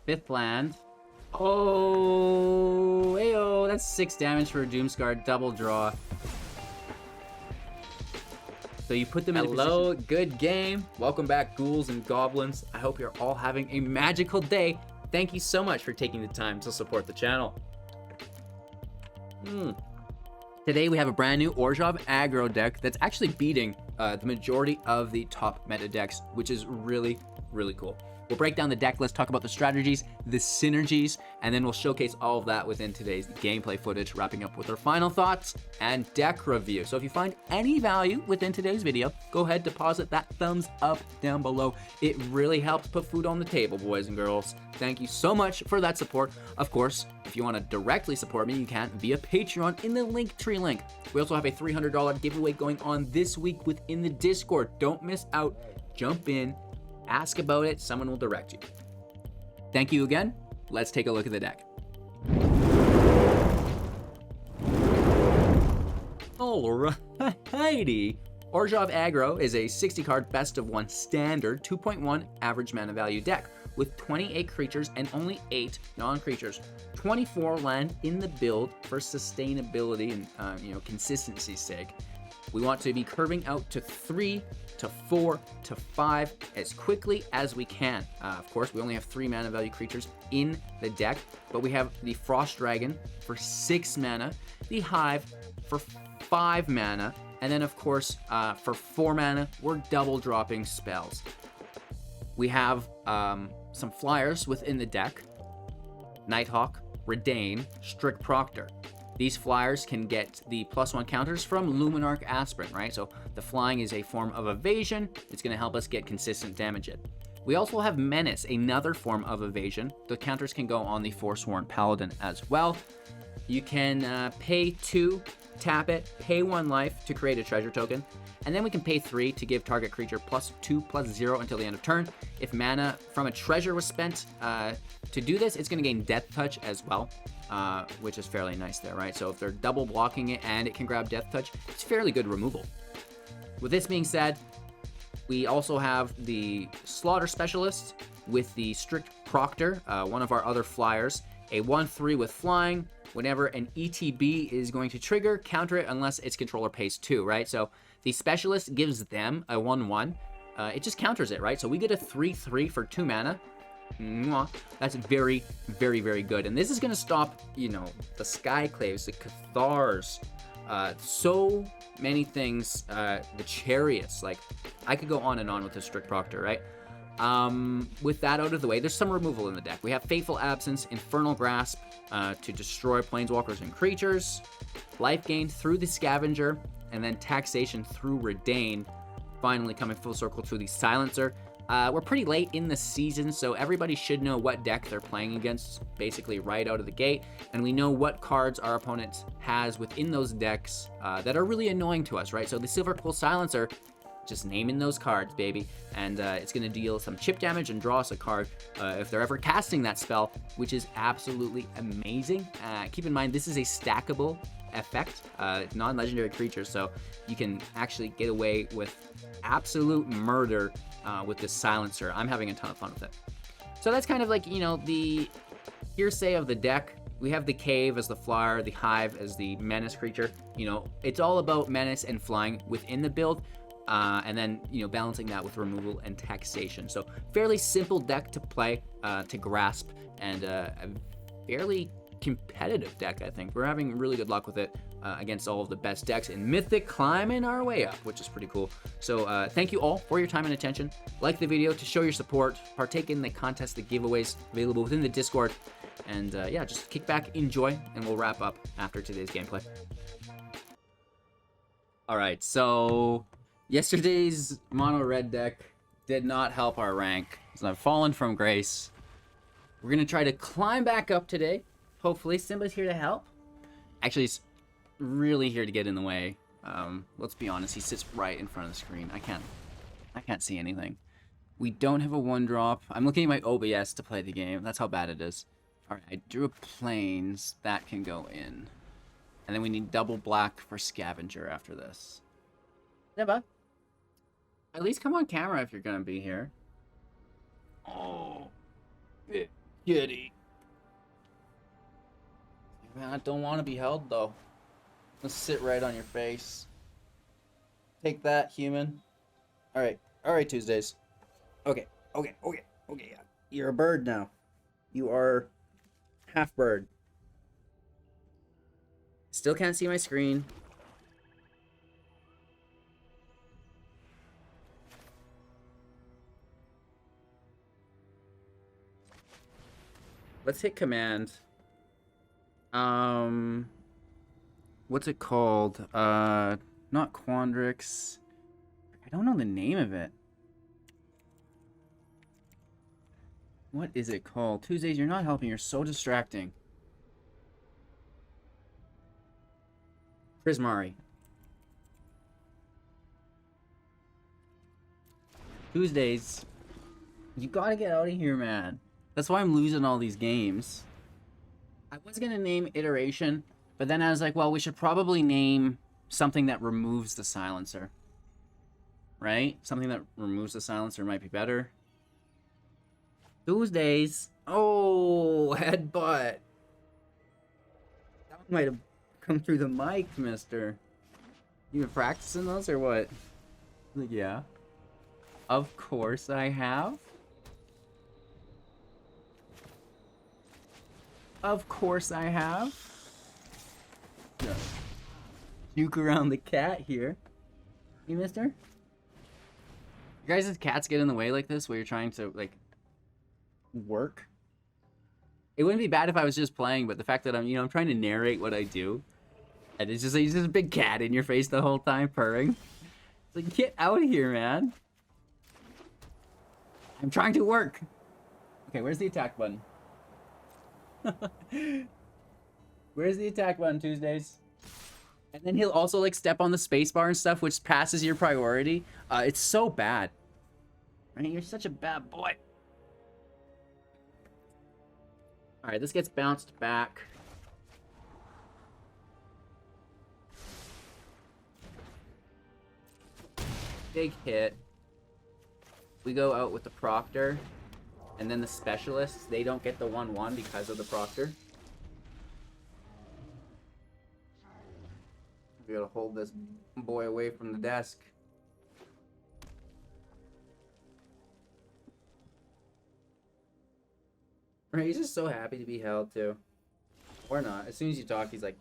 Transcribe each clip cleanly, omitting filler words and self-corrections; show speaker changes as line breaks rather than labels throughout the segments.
Fifth land. Oh, ayo, that's 6 damage for a Doomscar, double draw. So you put them in Hello, good game. Welcome back, ghouls and goblins. I hope you're all having a magical day. Thank you so much for taking the time to support the channel. Today we have a brand new Orzhov aggro deck that's actually beating the majority of the top meta decks, which is really, really cool. We'll break down the deck list, talk about the strategies, the synergies, and then we'll showcase all of that within today's gameplay footage, wrapping up with our final thoughts and deck review. So if you find any value within today's video, go ahead, deposit that thumbs up down below. It really helps put food on the table, boys and girls. Thank you so much for that support. Of course, if you want to directly support me, you can via Patreon in the Linktree link. We also have a $300 giveaway going on this week within the Discord. Don't miss out. Jump in. Ask about it, someone will direct you. Thank you again. Let's take a look at the deck. Alrighty. Orzhov Aggro is a 60 card best of 1 standard 2.1 average mana value deck with 28 creatures and only 8 non-creatures. 24 land in the build for sustainability and consistency's sake. We want to be curving out to 3 to 4 to 5 as quickly as we can. Of course, we only have 3 mana value creatures in the deck, but we have the Frost Dragon for 6 mana, the Hive for 5 mana, and then of course, for 4 mana, we're double dropping spells. We have some flyers within the deck: Nighthawk, Redain, Strict Proctor. These flyers can get the +1 counters from Luminarch Aspirant, right? So the flying is a form of evasion. It's going to help us get consistent damage in. We also have Menace, another form of evasion. The counters can go on the Forsworn Paladin as well. You can pay 2, tap it, pay 1 life to create a treasure token, and then we can pay 3 to give target creature +2/+0 until the end of turn. If mana from a treasure was spent to do this, it's going to gain Death Touch as well. Which is fairly nice there, right? So if they're double blocking it and it can grab Death Touch, it's fairly good removal. With this being said, we also have the Slaughter Specialist with the Strict Proctor, one of our other flyers, a 1/3 with flying. Whenever an ETB is going to trigger, counter it unless its controller pays 2, right? So the Specialist gives them a 1/1. It just counters it, right? So we get a 3/3 for 2 mana. That's very, very, very good. And this is going to stop, the Skyclaves, the Cathars, so many things, the Chariots. Like, I could go on and on with the Strict Proctor, right? With that out of the way, there's some removal in the deck. We have Fateful Absence, Infernal Grasp to destroy planeswalkers and creatures, life gain through the Scavenger, and then taxation through Redain. Finally coming full circle to the Silencer. We're pretty late in the season, so everybody should know what deck they're playing against, basically right out of the gate, and we know what cards our opponent has within those decks that are really annoying to us, right? So the Silver Quill Silencer, just naming those cards, baby, and it's going to deal some chip damage and draw us a card if they're ever casting that spell, which is absolutely amazing. Keep in mind, this is a stackable effect, non-legendary creatures, so you can actually get away with absolute murder with this Silencer. I'm having a ton of fun with it. So that's kind of like, the hearsay of the deck. We have the Cave as the flyer, the Hive as the Menace creature. It's all about Menace and flying within the build, and then, balancing that with removal and taxation. So fairly simple deck to play, to grasp, and a fairly competitive deck, I think. We're having really good luck with it against all of the best decks in Mythic, climbing our way up, which is pretty cool. So thank you all for your time and attention. Like the video to show your support, partake in the contest, the giveaways available within the Discord, and yeah, just kick back, enjoy, and we'll wrap up after today's gameplay. All right, so yesterday's mono red deck did not help our rank, so I've fallen from grace. We're gonna try to climb back up today. Hopefully, Simba's here to help. Actually, he's really here to get in the way. Let's be honest, he sits right in front of the screen. I can't see anything. We don't have a 1-drop. I'm looking at my OBS to play the game. That's how bad it is. Alright, I drew a plains. That can go in. And then we need double black for Scavenger after this. Simba, at least come on camera if you're gonna be here. Oh. Kitty. Man, I don't want to be held though. Let's sit right on your face. Take that, human. Alright, Tuesdays. Okay. Yeah. You're a bird now. You are half bird. Still can't see my screen. Let's hit command. What's it called? Not Quandrix. I don't know the name of it. What is it called? Tuesdays, you're not helping. You're so distracting. Prismari. Tuesdays, you gotta get out of here, man. That's why I'm losing all these games. I was gonna name Iteration, but then I was like, well, we should probably name something that removes the silencer. Right? Something that removes the silencer might be better. Tuesdays. Oh, headbutt. That might have come through the mic, mister. You been practicing those or what? Like, yeah. Of course I have. Of course I have. Yeah. Juke around the cat here. You, mister? You guys' cats get in the way like this where you're trying to, like, work? It wouldn't be bad if I was just playing, but the fact that I'm trying to narrate what I do, and it's just a big cat in your face the whole time purring. It's like, get out of here, man. I'm trying to work. Okay, where's the attack button? Where's the attack button, Tuesdays? And then he'll also like step on the spacebar and stuff, which passes your priority. It's so bad. Right? You're such a bad boy. Alright, this gets bounced back. Big hit. We go out with the Proctor. And then the Specialists, they don't get the 1/1 because of the Proctor. We gotta hold this boy away from the desk. Right, he's just so happy to be held too. Or not. As soon as you talk, he's like,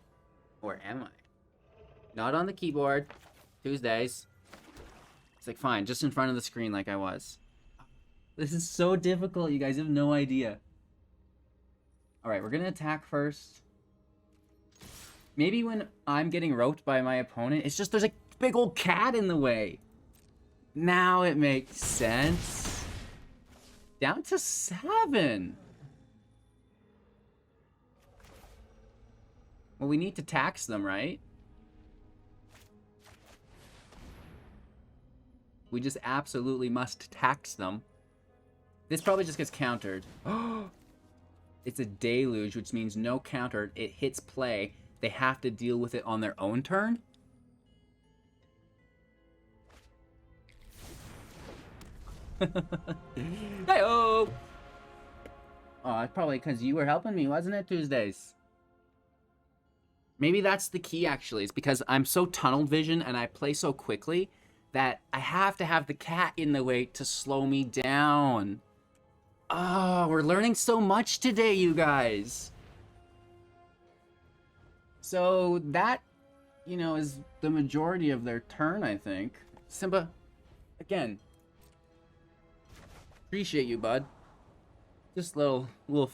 or am I? Not on the keyboard. Tuesdays. It's like, fine, just in front of the screen like I was. This is so difficult, you guys have no idea. Alright, we're gonna attack first. Maybe when I'm getting roped by my opponent, it's just there's a big old cat in the way. Now it makes sense. Down to 7. Well, we need to tax them, right? We just absolutely must tax them. This probably just gets countered. It's a deluge, which means no counter. It hits play. They have to deal with it on their own turn. Hey-oh! Oh, it's probably because you were helping me, wasn't it, Tuesdays? Maybe that's the key, actually. It's because I'm so tunnel vision and I play so quickly that I have to have the cat in the way to slow me down. Oh, we're learning so much today, you guys. So that, is the majority of their turn, I think. Simba, again. Appreciate you, bud. Just little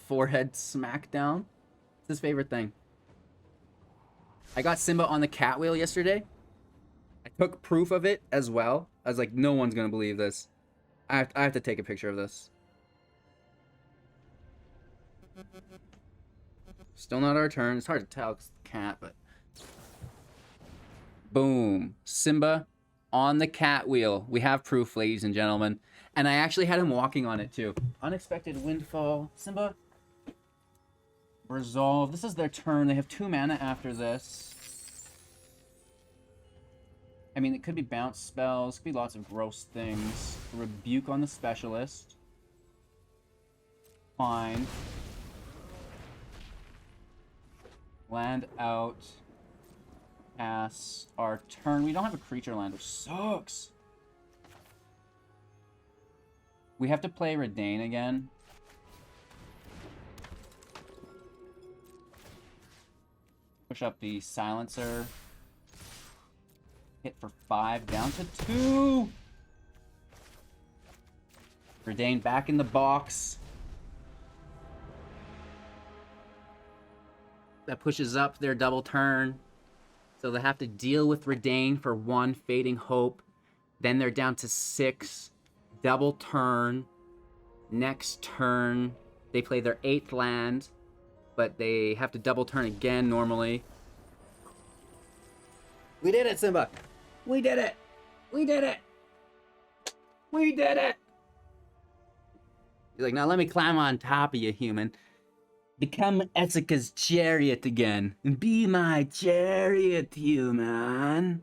forehead smackdown. It's his favorite thing. I got Simba on the cat wheel yesterday. I took proof of it as well. I was like, no one's gonna believe this. I have to take a picture of this. Still not our turn. It's hard to tell because the cat, but... Boom. Simba on the cat wheel. We have proof, ladies and gentlemen. And I actually had him walking on it, too. Unexpected windfall. Simba. Resolve. This is their turn. They have 2 mana after this. I mean, it could be bounce spells. Could be lots of gross things. Rebuke on the Specialist. Fine. Land out. Pass our turn. We don't have a creature land, which sucks. We have to play Redain again. Push up the Silencer. Hit for 5, down to 2. Redain back in the box. That pushes up their double turn. So they have to deal with Redain for 1 Fading Hope. Then they're down to 6. Double turn. Next turn, they play their 8th land, but they have to double turn again normally. We did it, Simba! We did it! We did it! We did it! He's like, now let me climb on top of you, human. Become Etsuka's chariot again. Be my chariot, human.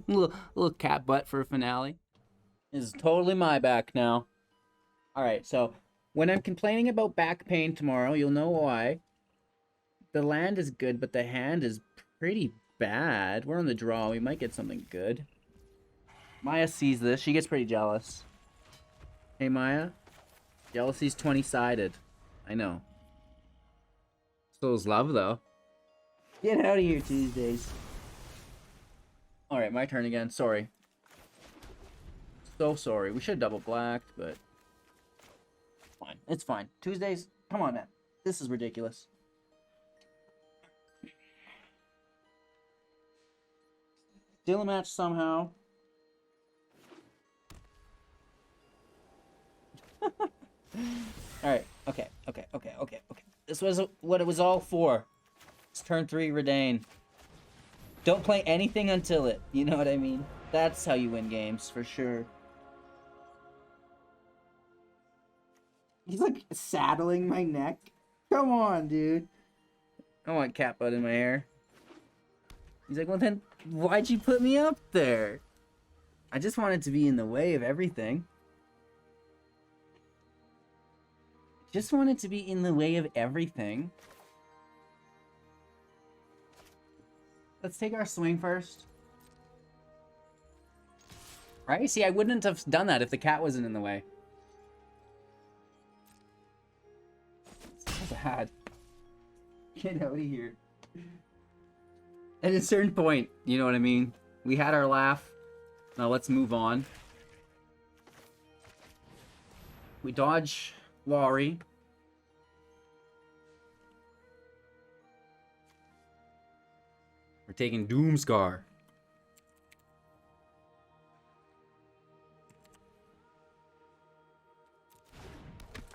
little cat butt for a finale. This is totally my back now. Alright, so when I'm complaining about back pain tomorrow, you'll know why. The land is good, but the hand is pretty bad. We're on the draw. We might get something good. Maya sees this. She gets pretty jealous. Hey, Maya. Jealousy's 20-sided. I know. So is love, though. Get out of here, Tuesdays. Alright, my turn again. Sorry. So sorry. We should have double blacked, but... fine. It's fine. Tuesdays? Come on, man. This is ridiculous. Steal a match somehow. Alright. Okay. This was what it was all for. It's turn 3, Redain. Don't play anything until it. You know what I mean? That's how you win games, for sure. He's like saddling my neck. Come on, dude. I want cat butt in my hair. He's like, well then, why'd you put me up there? I just wanted to be in the way of everything. Just wanted to be in the way of everything. Let's take our swing first. Right? See, I wouldn't have done that if the cat wasn't in the way. So bad. Get out of here. At a certain point, you know what I mean? We had our laugh. Now let's move on. We dodge Wari. We're taking Doomscar.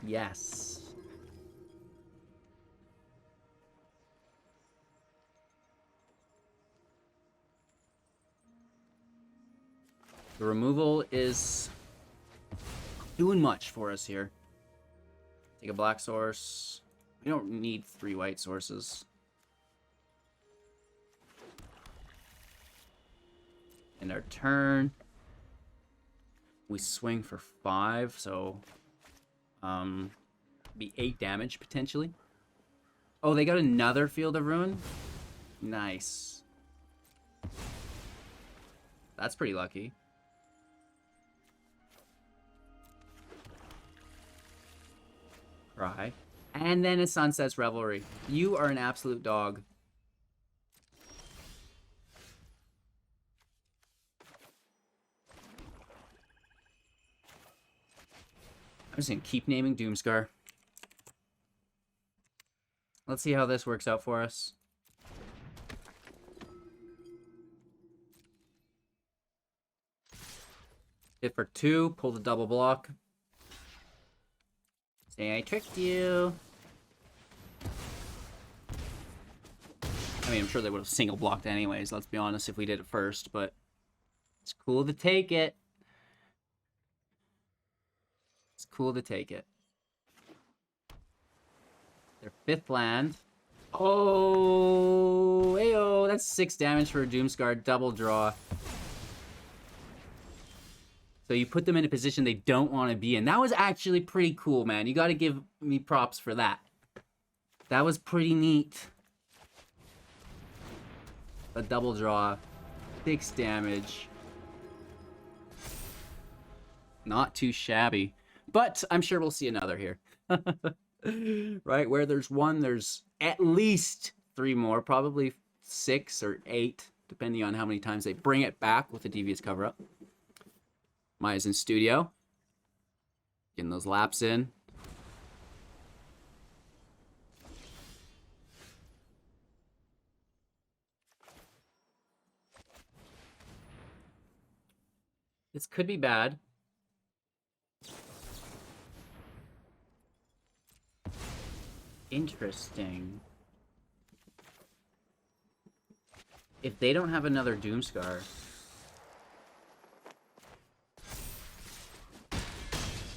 Yes. The removal is doing much for us here. Take a black source. We don't need 3 white sources. In our turn, we swing for 5, so be 8 damage potentially. Oh, they got another Field of Ruin? Nice. That's pretty lucky. Cry. And then a Sunset's Revelry. You are an absolute dog. I'm just gonna keep naming Doomscar. Let's see how this works out for us. Hit for 2, pull the double block. Say I tricked you. I mean, I'm sure they would have single blocked anyways, let's be honest, if we did it first, but it's cool to take it. It's cool to take it. Their 5th land. Oh, ayo, that's 6 damage for a Doomscar, double draw. So you put them in a position they don't want to be in. That was actually pretty cool, man. You got to give me props for that. That was pretty neat. a double draw, 6 damage. Not too shabby. But I'm sure we'll see another here. Right? Where there's one, there's at least 3 more. Probably 6 or 8, depending on how many times they bring it back with the Devious cover-up. Maya's in studio. Getting those laps in. This could be bad. Interesting. If they don't have another Doomscar.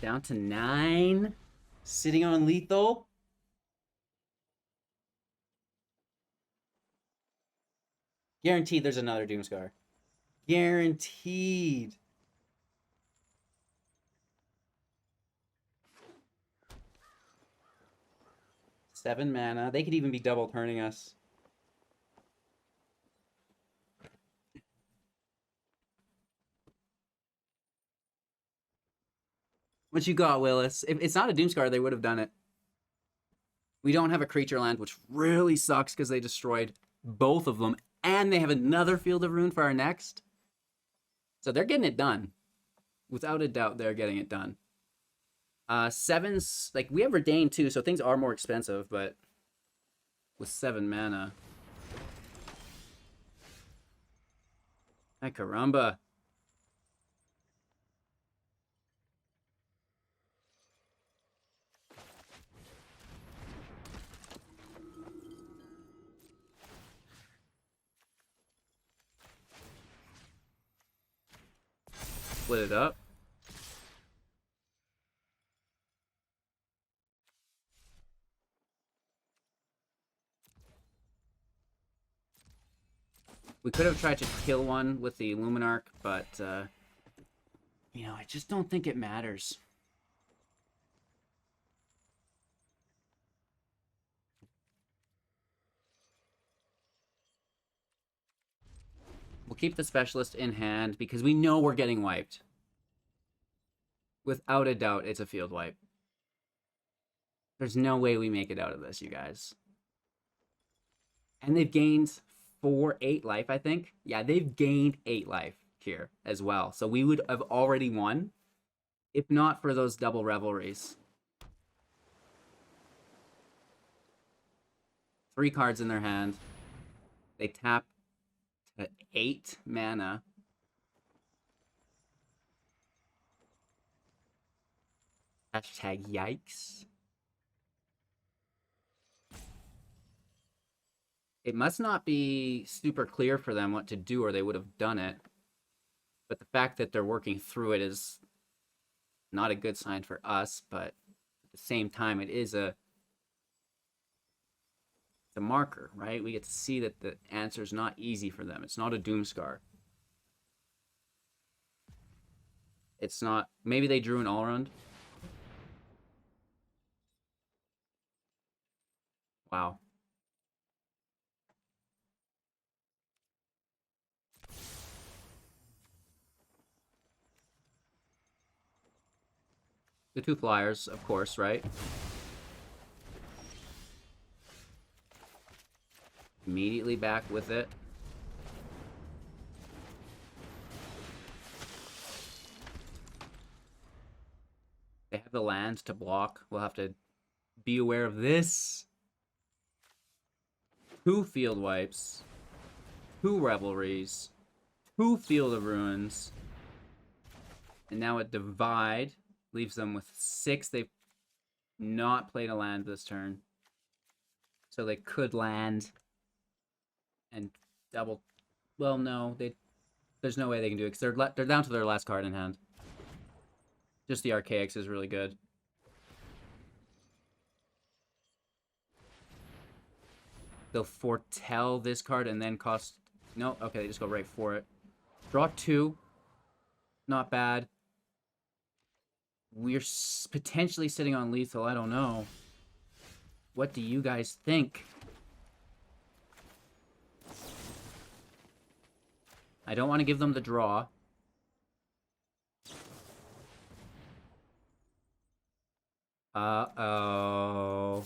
Down to 9. Sitting on lethal. Guaranteed there's another Doomscar. Guaranteed. Seven mana. They could even be double turning us. What you got, Willis? If it's not a Doomscar, they would have done it. We don't have a creature land, which really sucks because they destroyed both of them. And they have another Field of Ruin for our next. So they're getting it done. Without a doubt, they're getting it done. 7's, like, we have Redain too, so things are more expensive, but with 7 mana. Ay, caramba. Split it up. We could have tried to kill one with the Luminarch, but, you know, I just don't think it matters. We'll keep the Specialist in hand because we know we're getting wiped. Without a doubt, it's a field wipe. There's no way we make it out of this, you guys. And they've gained 8 life, I think. Yeah, they've gained 8 life here as well. So we would have already won if not for those double revelries. 3 cards in their hand. They tap to 8 mana. Hashtag yikes. It must not be super clear for them what to do or they would have done it. But the fact that they're working through it is not a good sign for us, but at the same time, it is a marker, right? We get to see that the answer is not easy for them. It's not a Doomscar. It's not... Maybe they drew an Allround. Wow. The 2 flyers, of course, right? Immediately back with it. They have the lands to block. We'll have to be aware of this. 2 field wipes. 2 revelries. 2 Field of Ruins. And now a divide leaves them with 6. They've not played a land this turn. So they could land and double... Well, no. There's no way they can do it because they're down to their last card in hand. Just the Archaics is really good. They'll foretell this card and then cost... No, okay, they just go right for it. Draw 2. Not bad. We're potentially sitting on lethal. I don't know. What do you guys think? I don't want to give them the draw. Uh-oh.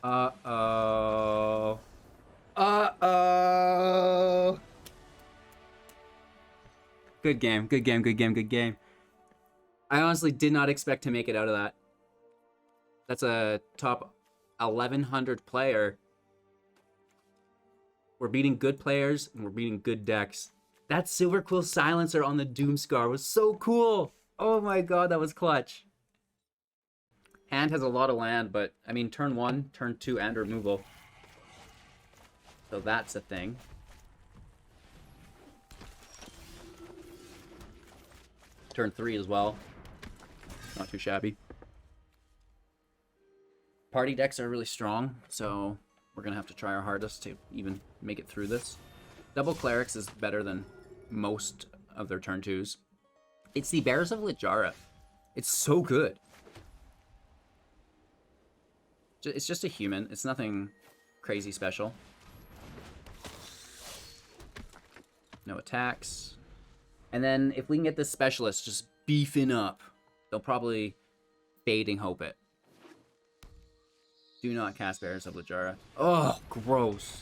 Uh-oh. Uh-oh. Good game, good game, good game, good game. I honestly did not expect to make it out of that. That's a top 1100 player. We're beating good players, and we're beating good decks. That Silver Quill Silencer on the Doomscar was so cool! Oh my god, that was clutch. Hand has a lot of land, but, I mean, turn 1, turn 2, and removal. So that's a thing. Turn 3 as well. Not too shabby. Party decks are really strong, so we're going to have to try our hardest to even make it through this. Double Clerics is better than most of their turn 2s. It's the Bears of Littjara. It's so good. It's just a human. It's nothing crazy special. No attacks. And then if we can get this specialist just beefing up, they'll probably Fading Hope it. Do not cast Bears of Littjara. Oh, gross.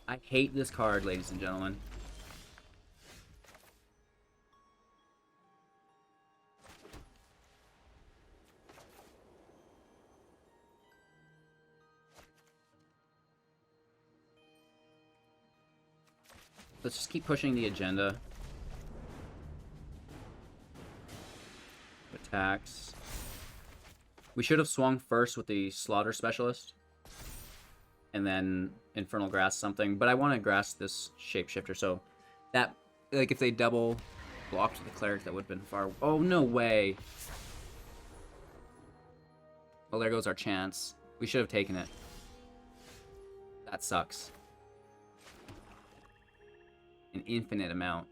I hate this card, ladies and gentlemen. Let's just keep pushing the agenda. Attacks. We should have swung first with the Slaughter Specialist. And then Infernal Grass something. But I want to grass this Shapeshifter, so that, like, if they double blocked the Cleric, that would have been far... Oh, no way! Well, there goes our chance. We should have taken it. That sucks. An infinite amount.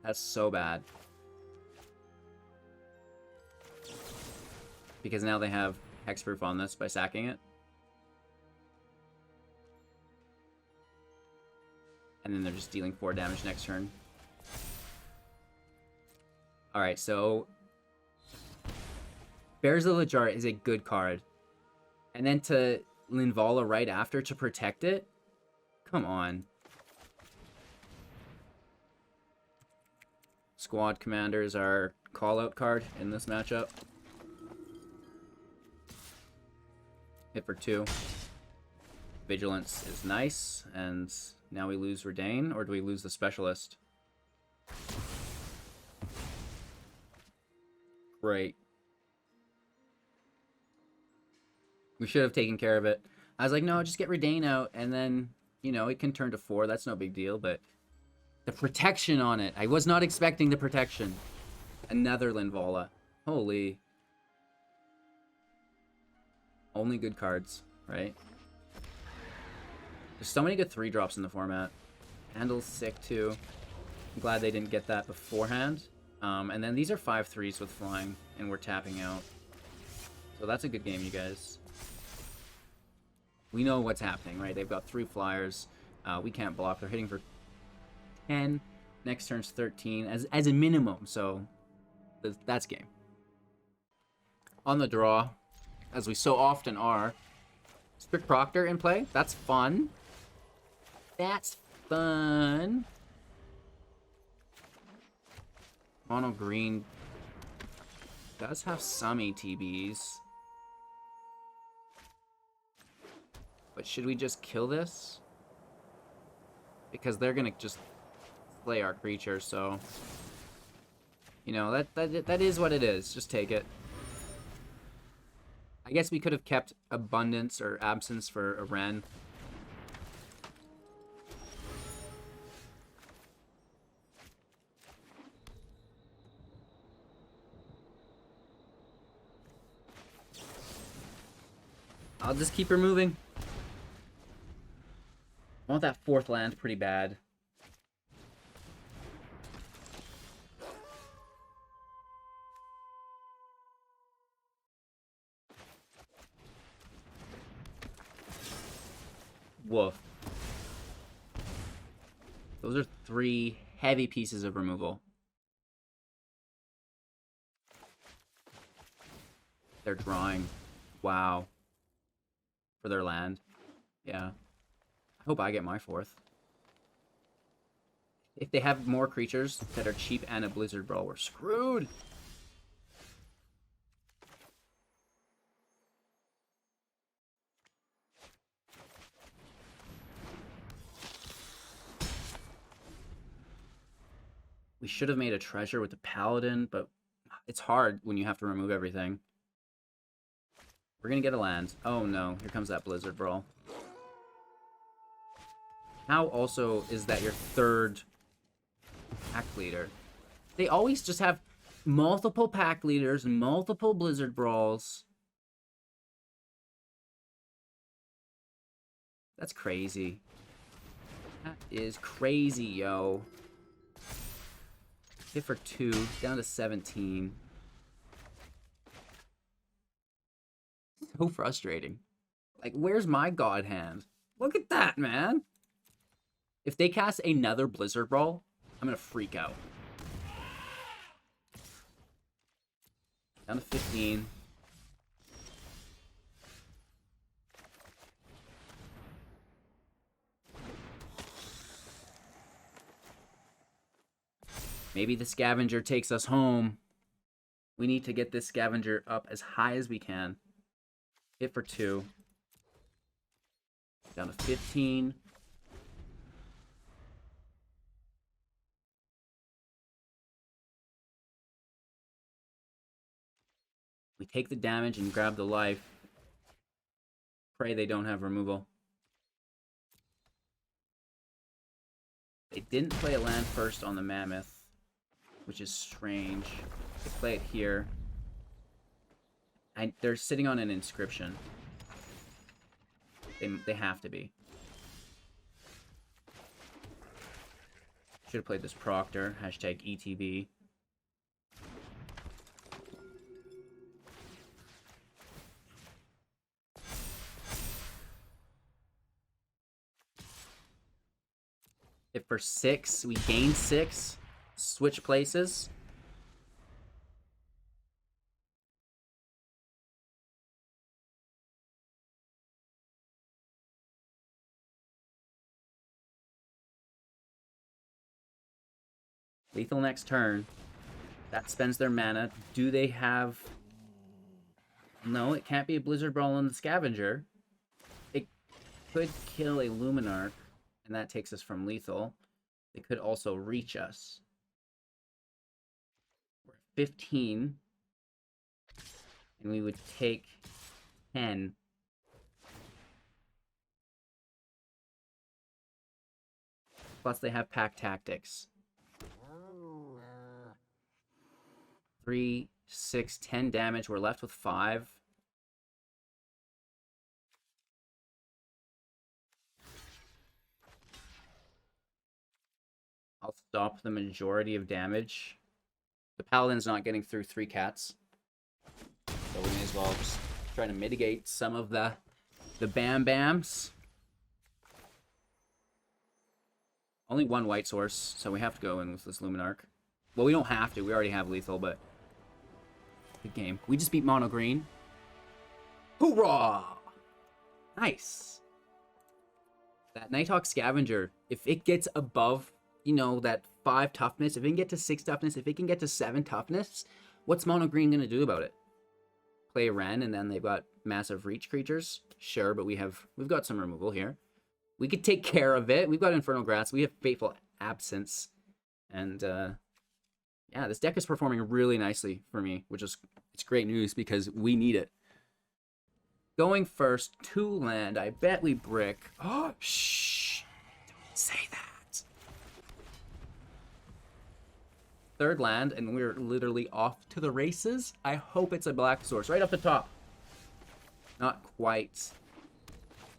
That's so bad. Because now they have hexproof on this by sacking it. And then they're just dealing 4 damage next turn. Alright, so Bears of Littjara is a good card. And then to Linvala right after to protect it? Come on. Squad Commander is our call-out card in this matchup. Hit for 2. Vigilance is nice, and now we lose Redain, or do we lose the Specialist? Great. We should have taken care of it. I was like, no, just get Redain out, and then, you know, it can turn to 4. That's no big deal, but the protection on it. I was not expecting the protection. Another Linvala. Holy. Only good cards, right? There's so many good 3-drops in the format. Handle's sick, too. I'm glad they didn't get that beforehand. And then these are 5/3s with flying, and we're tapping out. So that's a good game, you guys. We know what's happening, right? They've got 3 flyers. We can't block. They're hitting for 10. Next turn's 13 as a minimum, so that's game. On the draw, as we so often are, Strict Proctor in play. That's fun. That's fun. Mono green does have some ETBs. But should we just kill this? Because they're gonna just play our creature, so you know, that is what it is. Just take it. I guess we could have kept Abundance or Absence for a Ren. I'll just keep her moving. I want that 4th land pretty bad. Woof. Those are 3 heavy pieces of removal. They're drawing. Wow. For their land. Yeah. I hope I get my 4th. If they have more creatures that are cheap and a Blizzard Brawl, we're screwed! We should have made a treasure with the Paladin, but it's hard when you have to remove everything. We're gonna get a land. Oh no, here comes that Blizzard Brawl. How also is that your 3rd pack leader? They always just have multiple pack leaders, multiple Blizzard Brawls. That's crazy. That is crazy, yo. Hit for 2, down to 17. So frustrating. Like, where's my God Hand? Look at that, man. If they cast another Blizzard Brawl, I'm gonna freak out. Down to 15. Maybe the Scavenger takes us home. We need to get this Scavenger up as high as we can. Hit for 2. Down to 15. We take the damage and grab the life. Pray they don't have removal. They didn't play a land first on the Mammoth, which is strange. They play it here. And they're sitting on an inscription. They have to be. Should have played this Proctor. Hashtag ETB. If for 6, we gain 6. Switch places. Lethal next turn. That spends their mana. Do they have... No, it can't be a Blizzard Brawl on the Scavenger. It could kill a Luminarch, and that takes us from lethal. They could also reach us. We're at 15. And we would take 10. Plus they have pack tactics. 3, 6, 10 damage. We're left with 5. I'll stop the majority of damage. The Paladin's not getting through 3 cats. So we may as well just try to mitigate some of the Bam Bams. Only 1 white source, so we have to go in with this Luminarch. Well, we don't have to. We already have lethal, but... Good game. We just beat Mono Green. Hoorah! Nice. That Nighthawk Scavenger, if it gets above, you know, that 5 toughness, if it can get to 6 toughness, if it can get to 7 toughness, what's Mono Green going to do about it? Play a Wren, and then they've got massive reach creatures? Sure, but we've got some removal here. We could take care of it. We've got Infernal Grasp. We have Fateful Absence. And, yeah, this deck is performing really nicely for me, which is it's great news because we need it. Going first, 2 land. I bet we brick. Oh, shh. Don't say that. 3rd land, and we're literally off to the races. I hope it's a black source. Right up the top. Not quite.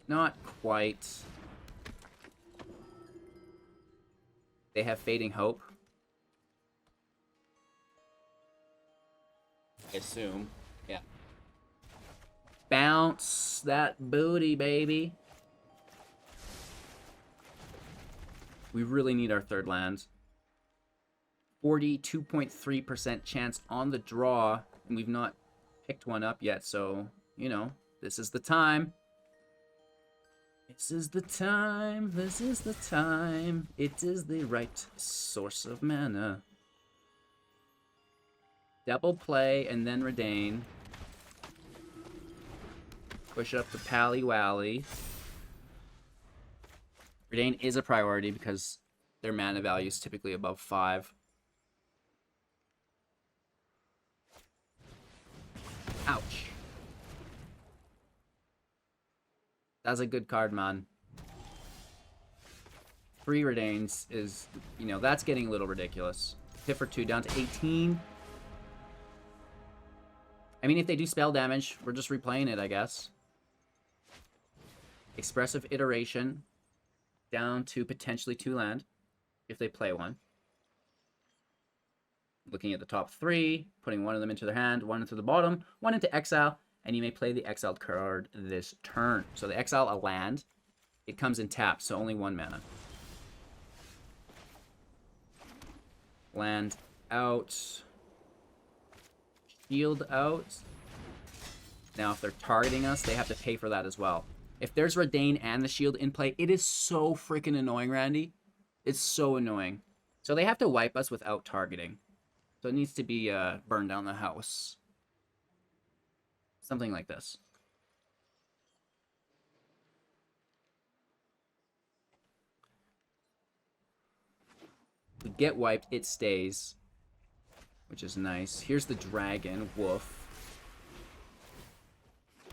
Not quite. They have Fading Hope. I assume. Yeah. Bounce that booty, baby. We really need our third land. 42.3% chance on the draw, and we've not picked one up yet, so, you know, this is the time. This is the time, this is the time. It is the right source of mana. Double play and then Redain. Push it up to Pally Wally. Redain is a priority because their mana value is typically above 5. Ouch. That's a good card, man. 3 Redains is, you know, that's getting a little ridiculous. Hit for 2 down to 18. I mean, if they do spell damage, we're just replaying it, I guess. Expressive Iteration down to potentially 2 land if they play one. Looking at the top 3, putting one of them into their hand, one into the bottom, one into exile, and you may play the exiled card this turn. So they exile a land. It comes in tapped, so only 1 mana. Land out. Shield out. Now, if they're targeting us, they have to pay for that as well. If there's Redain and the shield in play, it is so freaking annoying, Randy. It's so annoying. So they have to wipe us without targeting. So it needs to be burn down the house. Something like this. We get wiped, it stays. Which is nice. Here's the dragon. Woof.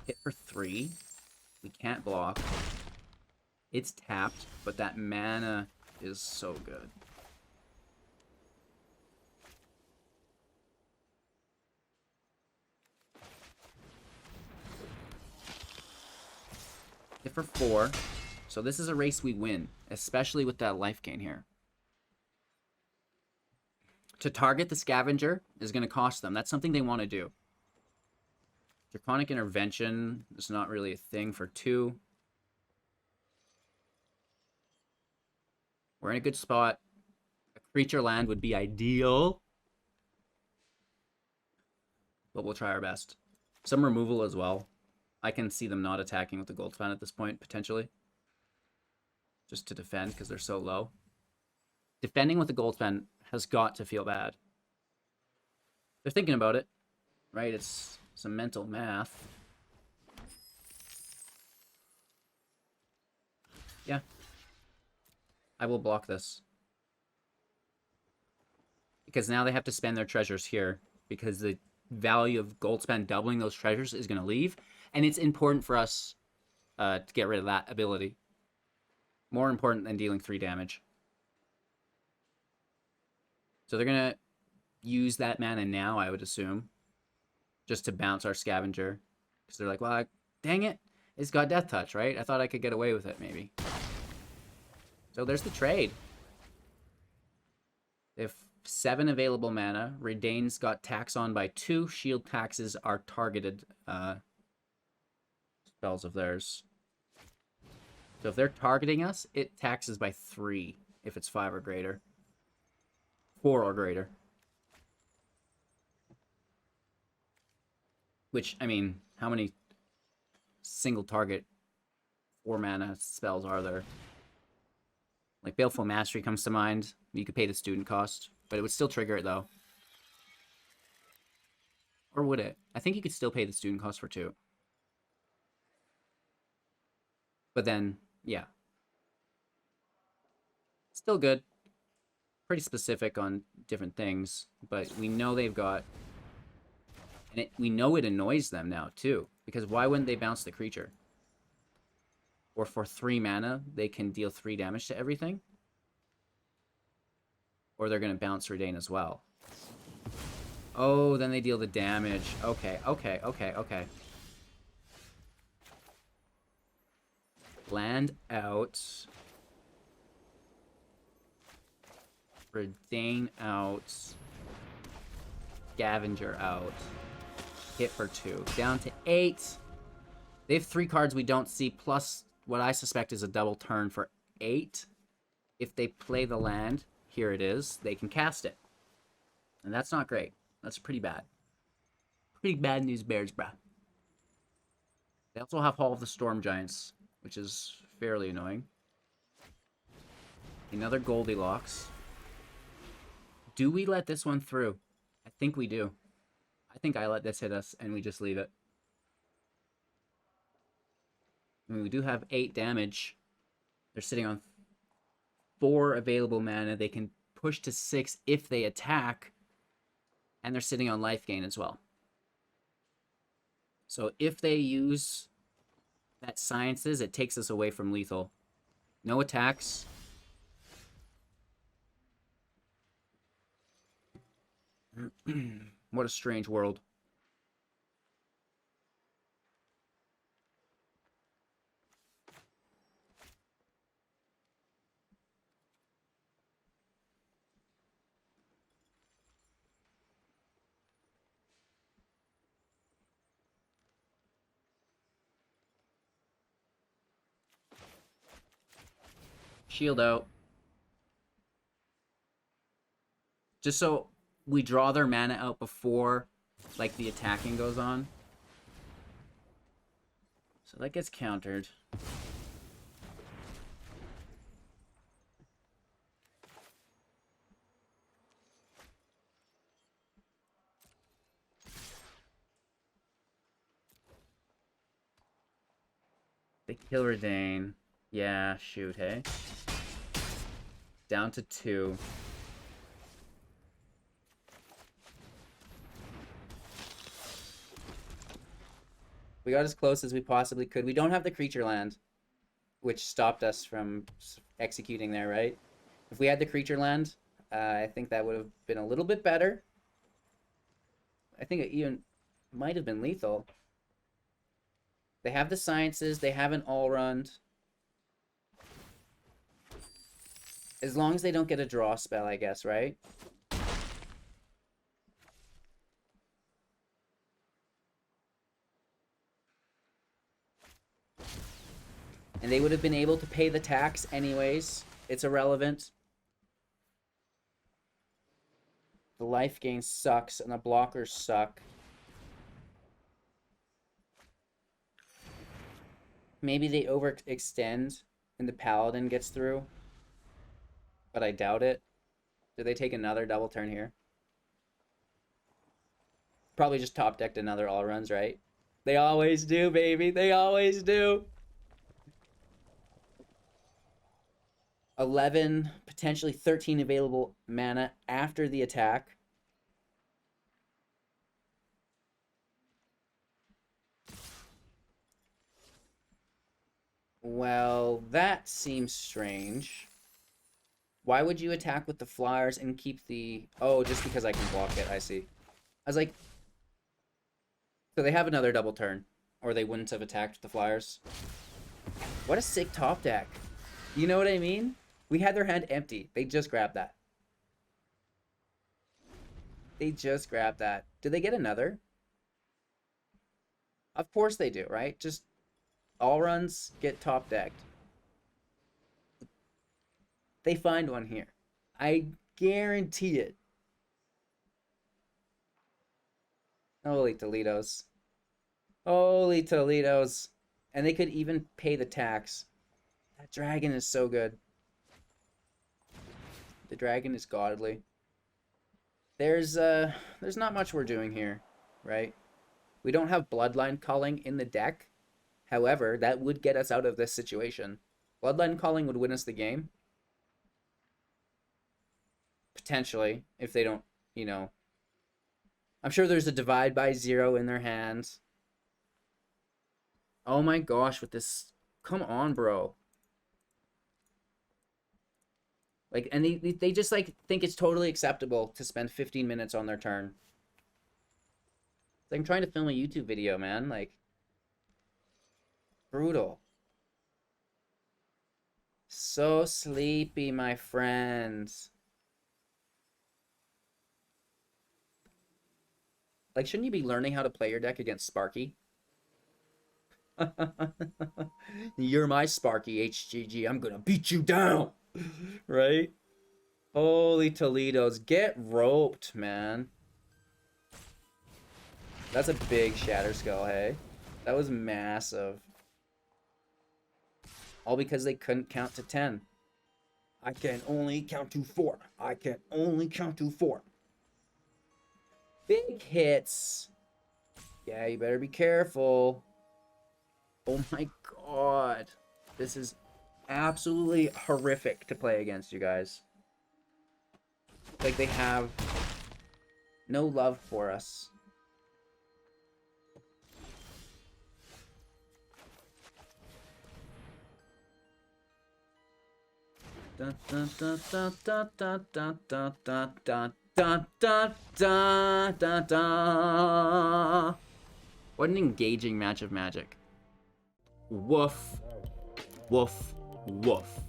Hit for 3. We can't block. It's tapped, but that mana is so good. Hit for 4. So this is a race we win, especially with that life gain here. To target the scavenger is going to cost them. That's something they want to do. Draconic Intervention is not really a thing for 2. We're in a good spot. A creature land would be ideal. But we'll try our best. Some removal as well. I can see them not attacking with the Goldspan at this point, potentially. Just to defend, because they're so low. Defending with the Goldspan has got to feel bad. They're thinking about it, right? It's some mental math. Yeah. I will block this. Because now they have to spend their treasures here, because the value of Goldspan doubling those treasures is going to leave, and it's important for us to get rid of that ability. More important than dealing 3 damage. So they're going to use that mana now, I would assume, just to bounce our scavenger. Because they're like, well, dang it, it's got Death Touch, right? I thought I could get away with it, maybe. So there's the trade. They have 7 available mana. Redain's got tax on by 2. Shield taxes are targeted spells of theirs. So if they're targeting us, it taxes by 3 if it's 5 or greater. 4 or greater. Which, I mean, how many single target 4 mana spells are there? Like Baleful Mastery comes to mind. You could pay the student cost, but it would still trigger it though. Or would it? I think you could still pay the student cost for 2. But then, yeah. Still good. Pretty specific on different things, but we know they've got... And we know it annoys them now, too. Because why wouldn't they bounce the creature? Or for 3 mana, they can deal 3 damage to everything? Or they're going to bounce Redain as well. Oh, then they deal the damage. Okay, okay, okay, okay. Land out. Redain out. Scavenger out. Hit for 2. Down to 8. They have 3 cards we don't see, plus what I suspect is a double turn for 8. if they play the land, here it is, they can cast it. And that's not great. That's pretty bad. Pretty bad news bears, bruh. They also have Hall of the Storm Giants, which is fairly annoying. Another Goldilocks. Do we let this one through? I think we do. I think I let this hit us and we just leave it. I mean, we do have 8 damage. They're sitting on 4 available mana. They can push to 6 if they attack. And they're sitting on life gain as well. So if they use that Sciences, it takes us away from lethal. No attacks. What a strange world. Shield out. Just so we draw their mana out before, like, the attacking goes on. So that gets countered. The Killer Dane. Yeah, shoot, hey? Down to 2. We got as close as we possibly could. We don't have the creature land, which stopped us from executing there, right? If we had the creature land, I think that would have been a little bit better. I think it even might have been lethal. They have the Sciences. They have an all-run. As long as they don't get a draw spell, I guess, right? And they would have been able to pay the tax anyways. It's irrelevant. The life gain sucks, and the blockers suck. Maybe they overextend, and the Paladin gets through. But I doubt it. Do they take another double turn here? Probably just top decked another all runs, right? They always do, baby. They always do. 11, potentially 13 available mana after the attack. Well, that seems strange. Why would you attack with the flyers and keep the... Oh, just because I can block it, I see. I was like... So they have another double turn. Or they wouldn't have attacked with the flyers. What a sick top deck. You know what I mean? We had their hand empty. They just grabbed that. They just grabbed that. Did they get another? Of course they do, right? Just all runs get top decked. They find one here. I guarantee it. Holy Toledos. Holy Toledos. And they could even pay the tax. That dragon is so good. The dragon is godly. There's not much we're doing here, right? We don't have Bloodline Calling in the deck. However, that would get us out of this situation. Bloodline Calling would win us the game. Potentially, if they don't, you know. I'm sure there's a Divide by 0 in their hands. Oh my gosh, with this... Come on, bro. Like, and they just, like, think it's totally acceptable to spend 15 minutes on their turn. It's like I'm trying to film a YouTube video, man. Like, brutal. So sleepy, my friends. Like, shouldn't you be learning how to play your deck against Sparky? You're my Sparky, HGG. I'm gonna beat you down. Right? Holy Toledo's. Get roped, man. That's a big Shatter Skull, hey? That was massive. All because they couldn't count to 10. I can only count to 4. I can only count to 4. Big hits. Yeah, you better be careful. Oh my god. This is absolutely horrific to play against, you guys. Like they have no love for us. Dun, dun, dun, dun, dun, dun, dun, dun, dun, dun, dun, dun, dun, dun, dun. What an engaging match of Magic. Woof. Woof. Woof.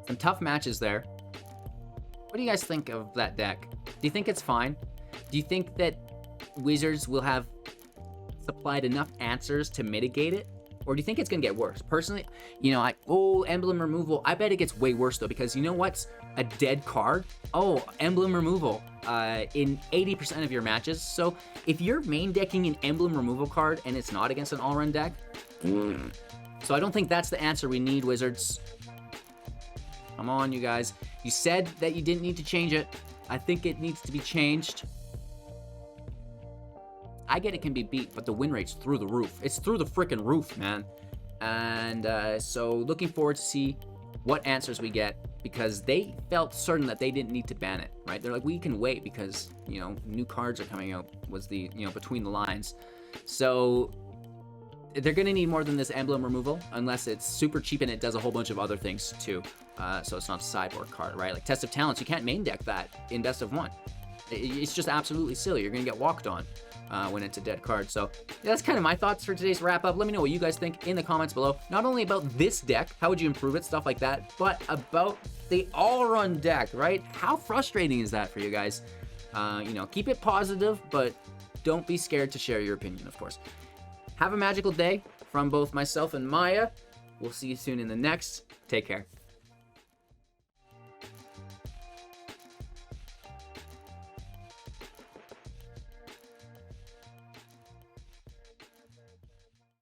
Some tough matches there. What do you guys think of that deck? Do you think it's fine? Do you think that Wizards will have supplied enough answers to mitigate it? Or do you think it's going to get worse? Personally, you know, emblem removal. I bet it gets way worse, though, because you know what's a dead card? Oh, emblem removal in 80% of your matches. So if you're main decking an emblem removal card and it's not against an all-run deck, so I don't think that's the answer we need, Wizards. Come on, you guys. You said that you didn't need to change it. I think it needs to be changed. I get it can be beat, but the win rate's through the roof. It's through the freaking roof, man. And so looking forward to see what answers we get, because they felt certain that they didn't need to ban it, right? They're like, we can wait because, you know, new cards are coming out, was the, you know, between the lines. So they're going to need more than this emblem removal, unless it's super cheap and it does a whole bunch of other things too. So it's not a sideboard card, right? Like Test of Talents, you can't main deck that in best of 1. It's just absolutely silly. You're going to get walked on when it's a dead card. So yeah, that's kind of my thoughts for today's wrap up. Let me know what you guys think in the comments below. Not only about this deck, how would you improve it, stuff like that, but about the all-run deck, right? How frustrating is that for you guys? You know, keep it positive, but don't be scared to share your opinion, of course. Have a magical day from both myself and Maya. We'll see you soon in the next. Take care.